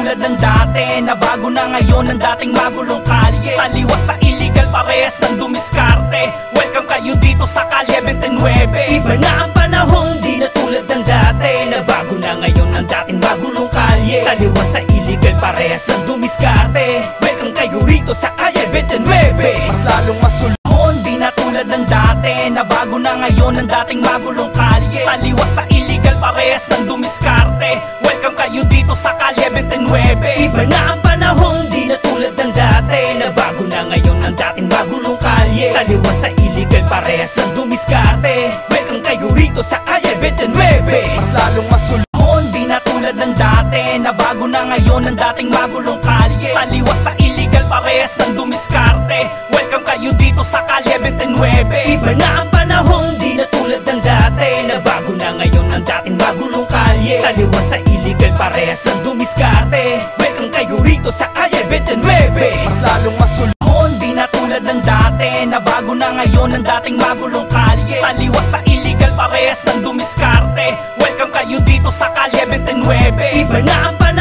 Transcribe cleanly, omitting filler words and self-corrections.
tulad ng dati, na bago na ngayon ang dating magulong kalye. Taliwas sa illegal, parehas ng dumiskarte. Welcome kayo dito sa Kalye 29. Iba na ang panahon, di na tulad ng dati, na bago na ngayon ang dating magulong kalye. Taliwas sa illegal, parehas ng dumiskarte. Welcome kayo rito sa Kalye 29. Mas lalong masulong, di na tulad ng dati, na bago na ngayon ang dating magulong kalye. Taliwas sa illegal, parehas ng dumiskarte. Welcome kayo dito sa Kalye 29. Iba na ang panahon, di na tulad ng dati, na bago na ngayon ang dating magulong kalye. Taliwas sa illegal, parehas ng dumiskarte. Welcome kayo rito sa Kalye 29. Mas lalong masulong, di na tulad ng dati, na bago na ngayon ang dating magulong kalye. Taliwas sa illegal, parehas ng dumiskarte. Welcome kayo dito sa Kalye 29. Iba na ang panahon, di na tulad ng dati, na bago na ngayon ang dating magulong kalye. Taliwas sa illegal, parehas ng dumiskarte. Welcome kayo rito sa Kalye 29. Mas lalong masulong, di na tulad ng dati, na bago na ngayon ang dating magulong kalye. Taliwas sa illegal, parehas ng dumiskarte. Welcome kayo dito sa Kalye 29. Iba na ang panahon,